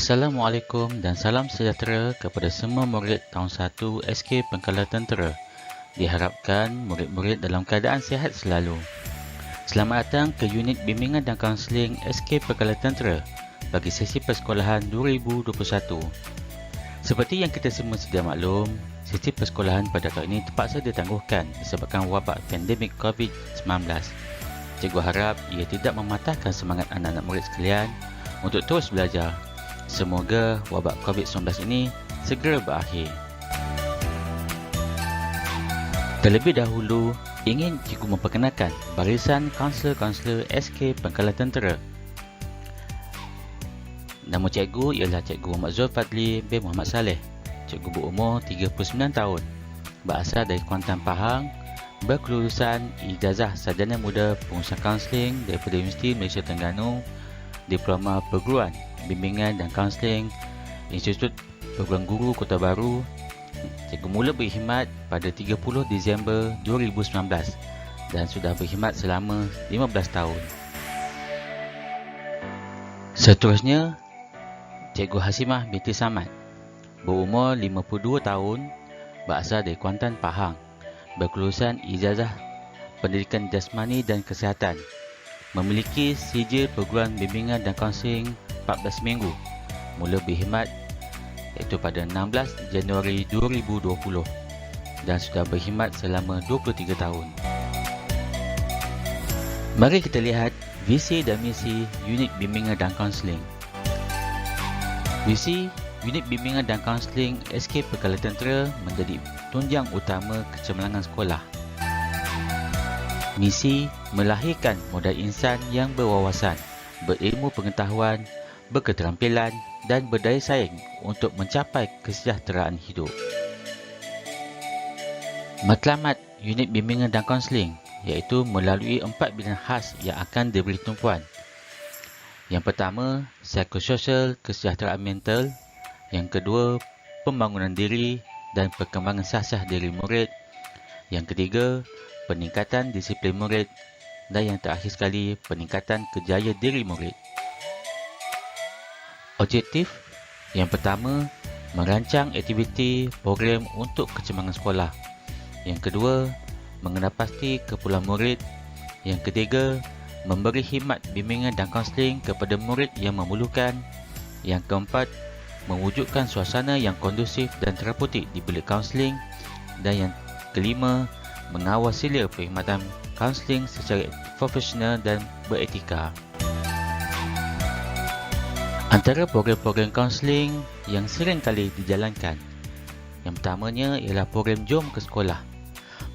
Assalamualaikum dan salam sejahtera kepada semua murid tahun 1 SK Pangkalan Tentera. Diharapkan murid-murid dalam keadaan sihat selalu. Selamat datang ke unit bimbingan dan kaunseling SK Pangkalan Tentera bagi sesi persekolahan 2021. Seperti yang kita semua sedia maklum, sesi persekolahan pada tahun ini terpaksa ditangguhkan disebabkan wabak pandemik COVID-19. Cikgu harap ia tidak mematahkan semangat anak-anak murid sekalian untuk terus belajar. Semoga wabak COVID-19 ini segera berakhir. Terlebih dahulu, ingin cikgu memperkenalkan barisan kaunselor-kaunselor SK Pangkalan Tentera. Nama cikgu ialah Cikgu Muhammad Zulfadli bin Muhammad Saleh. Cikgu berumur 39 tahun, berasal dari Kuantan, Pahang, berkelulusan ijazah sarjana muda pengurusan kaunseling daripada Universiti Malaysia Terengganu, Diploma Perguruan Bimbingan dan Kaunseling Institut Perguruan Guru Kota Baru. Cikgu mula berkhidmat pada 30 Disember 2019 dan sudah berkhidmat selama 15 tahun. Seterusnya, Cikgu Hasimah binti Samad, berumur 52 tahun, berasal dari Kuantan, Pahang, berkelulusan ijazah pendidikan jasmani dan kesihatan, memiliki sijil perguruan bimbingan dan kaunseling 14 minggu, mula berkhidmat iaitu pada 16 Januari 2020 dan sudah berkhidmat selama 23 tahun. Mari kita lihat visi dan misi unit bimbingan dan kaunseling. Visi unit bimbingan dan kaunseling SK Pangkalan Tentera menjadi tunjang utama kecemerlangan sekolah. Misi melahirkan modal insan yang berwawasan, berilmu pengetahuan, berketerampilan dan berdaya saing untuk mencapai kesejahteraan hidup. Matlamat unit bimbingan dan kaunseling iaitu melalui 4 bidang khas yang akan diberi tumpuan. Yang pertama, psikososial kesejahteraan mental. Yang kedua, pembangunan diri dan perkembangan siasah diri murid. Yang ketiga, peningkatan disiplin murid. Dan yang terakhir sekali, peningkatan kerjaya diri murid. Objektif yang pertama, merancang aktiviti program untuk kecemerlangan sekolah. Yang kedua, mengenalpasti keperluan murid. Yang ketiga, memberi khidmat bimbingan dan kaunseling kepada murid yang memerlukan. Yang keempat, mewujudkan suasana yang kondusif dan terapeutik di bilik kaunseling. Dan yang kelima, mengawal sila perkhidmatan kaunseling secara profesional dan beretika. Antara program-program kaunseling yang sering kali dijalankan, yang pertamanya ialah program Jom ke Sekolah.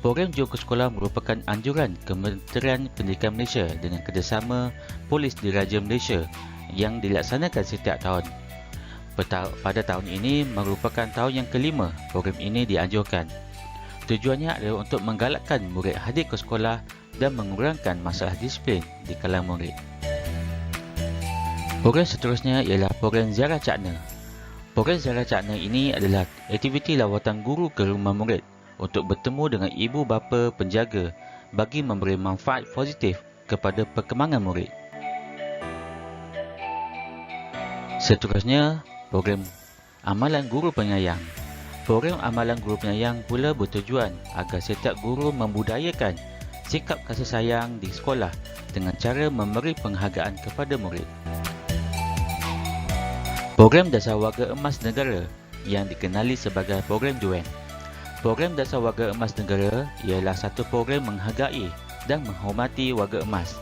Program Jom ke Sekolah merupakan anjuran Kementerian Pendidikan Malaysia dengan kerjasama Polis Diraja Malaysia yang dilaksanakan setiap tahun. Pada tahun ini merupakan tahun yang kelima program ini dianjurkan. Tujuannya adalah untuk menggalakkan murid hadir ke sekolah dan mengurangkan masalah disiplin di kalangan murid. Program seterusnya ialah program Ziarah Cakna. Program Ziarah Cakna ini adalah aktiviti lawatan guru ke rumah murid untuk bertemu dengan ibu bapa penjaga bagi memberi manfaat positif kepada perkembangan murid. Seterusnya, program Amalan Guru Penyayang. Program Amalan Guru Penyayang pula bertujuan agar setiap guru membudayakan sikap kasih sayang di sekolah dengan cara memberi penghargaan kepada murid. Program Dasar Warga Emas Negara yang dikenali sebagai program JUEN. Program Dasar Warga Emas Negara ialah satu program menghargai dan menghormati warga emas.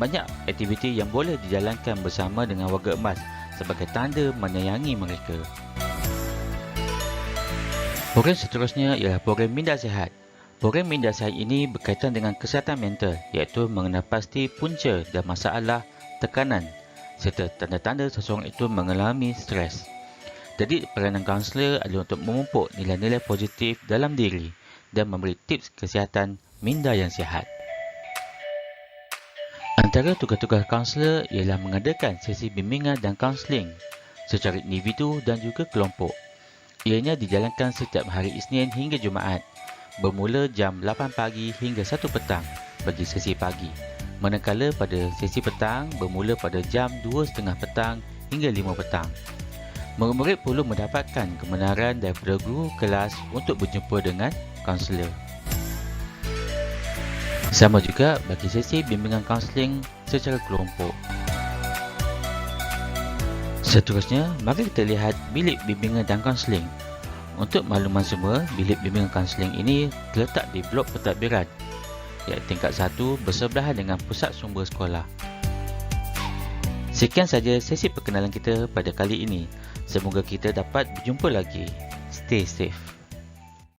Banyak aktiviti yang boleh dijalankan bersama dengan warga emas sebagai tanda menyayangi mereka. Program seterusnya ialah program Minda Sihat. Program Minda Sihat ini berkaitan dengan kesihatan mental iaitu mengenalpasti punca dan masalah tekanan serta tanda-tanda seseorang itu mengalami stres. Jadi, peranan kaunselor adalah untuk memupuk nilai-nilai positif dalam diri dan memberi tips kesihatan minda yang sihat. Antara tugas-tugas kaunselor ialah mengadakan sesi bimbingan dan kaunseling secara individu dan juga kelompok. Ianya dijalankan setiap hari Isnin hingga Jumaat, bermula jam 8 pagi hingga 1 petang bagi sesi pagi. Manakala pada sesi petang bermula pada jam 2.30 petang hingga 5 petang. Murid-murid perlu mendapatkan kebenaran daripada guru kelas untuk berjumpa dengan kaunselor. Sama juga bagi sesi bimbingan kaunseling secara kelompok. Seterusnya, mari kita lihat bilik bimbingan dan kaunseling. Untuk makluman semua, bilik bimbingan kaunseling ini terletak di blok pentadbiran, iaitu tingkat 1 bersebelahan dengan pusat sumber sekolah. Sekian saja sesi perkenalan kita pada kali ini. Semoga kita dapat berjumpa lagi. Stay safe.